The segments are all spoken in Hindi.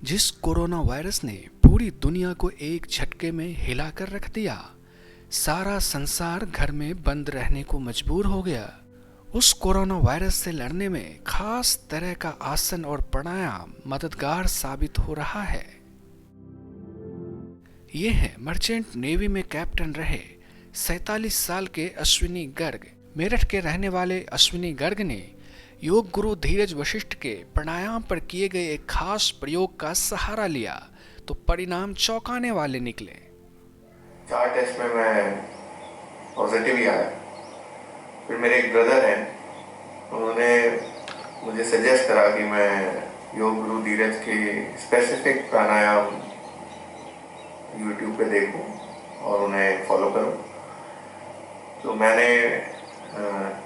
जिस कोरोना वायरस ने पूरी दुनिया को एक झटके में हिलाकर रख दिया, सारा संसार घर में बंद रहने को मजबूर हो गया। उस कोरोना वायरस से लड़ने में खास तरह का आसन और प्राणायाम मददगार साबित हो रहा है। ये है मर्चेंट नेवी में कैप्टन रहे 47 साल के अश्विनी गर्ग। मेरठ के रहने वाले अश्विनी गर्ग ने योग गुरु धीरज वशिष्ठ के प्राणायाम पर किए गए एक खास प्रयोग का सहारा लिया तो परिणाम चौंकाने वाले निकले। 4 टेस्ट में मैं पॉजिटिव ही आया। फिर मेरे एक ब्रदर हैं, उन्होंने मुझे सजेस्ट करा कि मैं योग गुरु धीरज के स्पेसिफिक प्राणायाम यूट्यूब पे देखूं और उन्हें फॉलो करूं। तो मैंने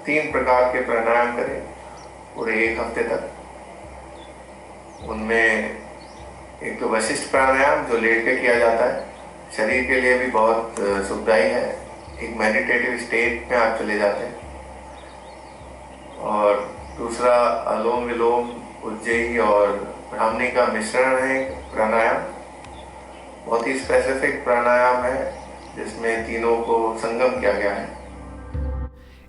3 प्रकार के प्राणायाम करे पूरे 1 हफ्ते तक। उनमें एक तो वशिष्ठ प्राणायाम जो लेट के किया जाता है, शरीर के लिए भी बहुत सुखदायी है। एक मेडिटेटिव स्टेट में आप चले जाते हैं। और दूसरा अनुलोम विलोम, उज्जयी और ब्राह्मणी का मिश्रण है प्राणायाम। बहुत ही स्पेसिफिक प्राणायाम है जिसमें तीनों को संगम किया गया है।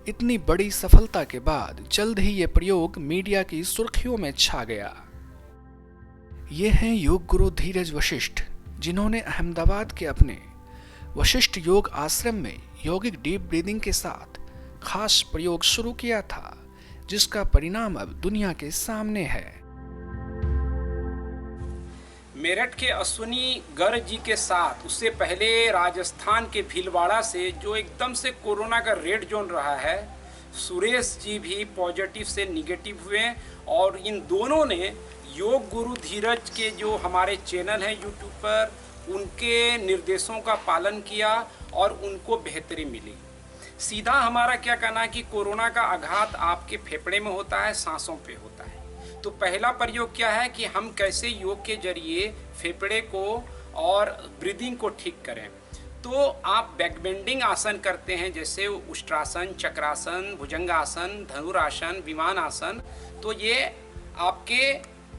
इतनी बड़ी सफलता के बाद जल्द ही ये प्रयोग मीडिया की सुर्खियों में छा गया। ये हैं योग गुरु धीरज वशिष्ठ, जिन्होंने अहमदाबाद के अपने वशिष्ठ योग आश्रम में यौगिक डीप ब्रीदिंग के साथ खास प्रयोग शुरू किया था, जिसका परिणाम अब दुनिया के सामने है। मेरठ के अश्विनी गर्ग जी के साथ उससे पहले राजस्थान के भीलवाड़ा से जो एकदम से कोरोना का रेड जोन रहा है, सुरेश जी भी पॉजिटिव से निगेटिव हुए। और इन दोनों ने योग गुरु धीरज के जो हमारे चैनल हैं यूट्यूब पर, उनके निर्देशों का पालन किया और उनको बेहतरी मिली। सीधा हमारा क्या कहना है कि कोरोना का आघात आपके फेफड़े में होता है, सांसों पे होता है। तो पहला प्रयोग क्या है कि हम कैसे योग के जरिए फेफड़े को और ब्रीदिंग को ठीक करें। तो आप बैक बेंडिंग आसन करते हैं, जैसे उष्ट्रासन, चक्रासन, भुजंगासन, धनुरासन, विमान आसन। तो ये आपके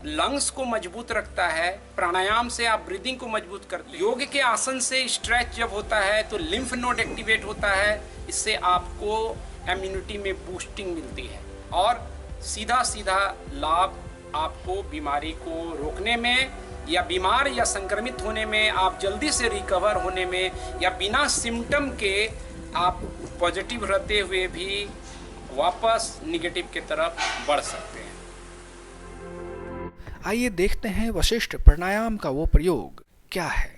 लंग्स को मजबूत रखता है। प्राणायाम से आप ब्रीदिंग को मजबूत करते हैं। योग के आसन से स्ट्रेच जब होता है तो लिम्फ नोड एक्टिवेट होता है। इससे आपको इम्यूनिटी में बूस्टिंग मिलती है और सीधा सीधा लाभ आपको बीमारी को रोकने में या बीमार या संक्रमित होने में, आप जल्दी से रिकवर होने में, या बिना सिम्टम के आप पॉजिटिव रहते हुए भी वापस निगेटिव की तरफ बढ़ सकते हैं। आइए देखते हैं वशिष्ठ प्राणायाम का वो प्रयोग क्या है।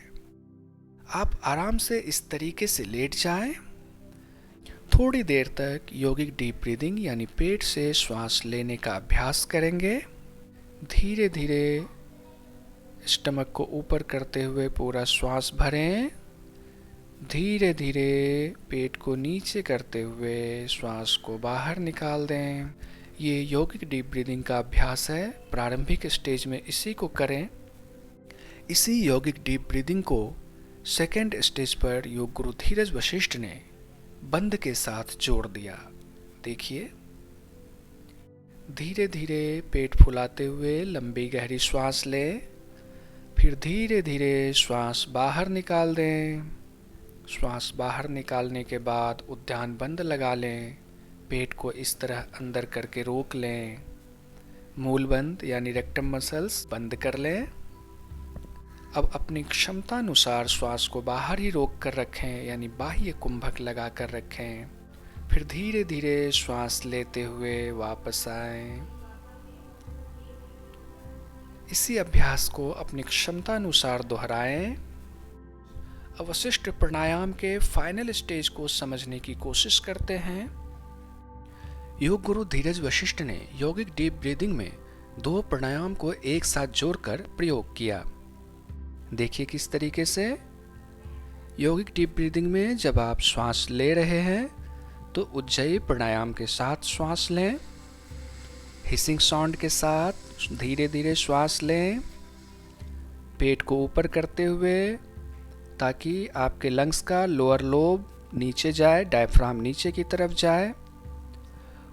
आप आराम से इस तरीके से लेट जाएं। थोड़ी देर तक यौगिक डीप ब्रीदिंग यानी पेट से श्वास लेने का अभ्यास करेंगे। धीरे धीरे स्टमक को ऊपर करते हुए पूरा श्वास भरें। धीरे धीरे पेट को नीचे करते हुए श्वास को बाहर निकाल दें। ये यौगिक डीप ब्रीदिंग का अभ्यास है। प्रारंभिक स्टेज में इसी को करें। इसी यौगिक डीप ब्रीदिंग को सेकेंड स्टेज पर योग गुरु धीरज वशिष्ठ ने बंद के साथ जोड़ दिया। देखिए, धीरे धीरे पेट फुलाते हुए लंबी गहरी श्वास लें, फिर धीरे धीरे श्वास बाहर निकाल दें। श्वास बाहर निकालने के बाद उद्यान बंद लगा लें। पेट को इस तरह अंदर करके रोक लें। मूल बंद यानी रेक्टम मसल्स बंद कर लें। अब अपनी क्षमतानुसार श्वास को बाहर ही रोक कर रखें, यानी बाह्य कुंभक लगा कर रखें। फिर धीरे धीरे श्वास लेते हुए वापस आएं। इसी अभ्यास को अपनी क्षमतानुसार दोहराएं। अवशिष्ट प्राणायाम के फाइनल स्टेज को समझने की कोशिश करते हैं। योग गुरु धीरज वशिष्ठ ने यौगिक डीप ब्रीदिंग में 2 प्राणायाम को एक साथ जोड़कर प्रयोग किया। देखिए किस तरीके से। यौगिक डीप ब्रीदिंग में जब आप श्वास ले रहे हैं तो उज्जयी प्राणायाम के साथ श्वास लें। हिसिंग साउंड के साथ धीरे धीरे श्वास लें, पेट को ऊपर करते हुए, ताकि आपके लंग्स का लोअर लोब नीचे जाए, डायफ्राम नीचे की तरफ जाए।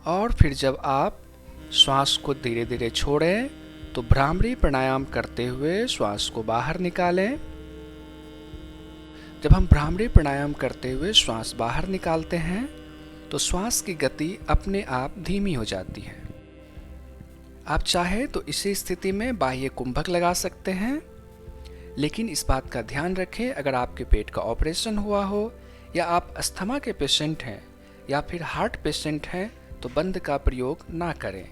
और फिर जब आप श्वास को धीरे धीरे छोड़ें तो भ्रामरी प्राणायाम करते हुए श्वास को बाहर निकालें। जब हम भ्रामरी प्राणायाम करते हुए श्वास बाहर निकालते हैं तो श्वास की गति अपने आप धीमी हो जाती है। आप चाहे तो इसी स्थिति में बाह्य कुंभक लगा सकते हैं, लेकिन इस बात का ध्यान रखें, अगर आपके पेट का ऑपरेशन हुआ हो या आप अस्थमा के पेशेंट हैं या फिर हार्ट पेशेंट हैं तो बंद का प्रयोग ना करें।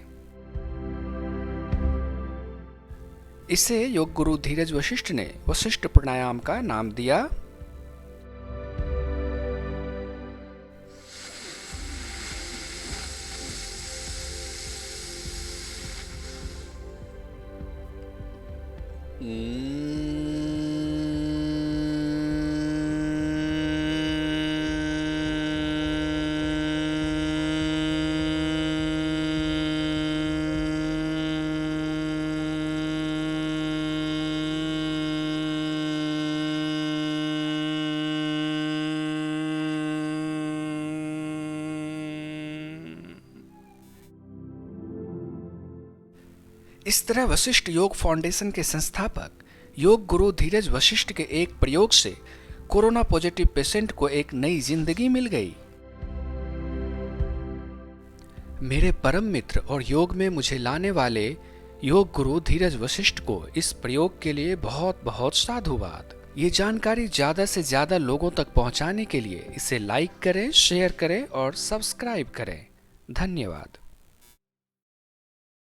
इसे योग गुरु धीरज वशिष्ठ ने वशिष्ठ प्राणायाम का नाम दिया। इस तरह वशिष्ठ योग फाउंडेशन के संस्थापक योग गुरु धीरज वशिष्ठ के एक प्रयोग से कोरोना पॉजिटिव पेशेंट को एक नई जिंदगी मिल गई। मेरे परम मित्र और योग में मुझे लाने वाले योग गुरु धीरज वशिष्ठ को इस प्रयोग के लिए बहुत बहुत साधुवाद। ये जानकारी ज्यादा से ज्यादा लोगों तक पहुंचाने के लिए इसे लाइक करें, शेयर करें और सब्सक्राइब करें। धन्यवाद।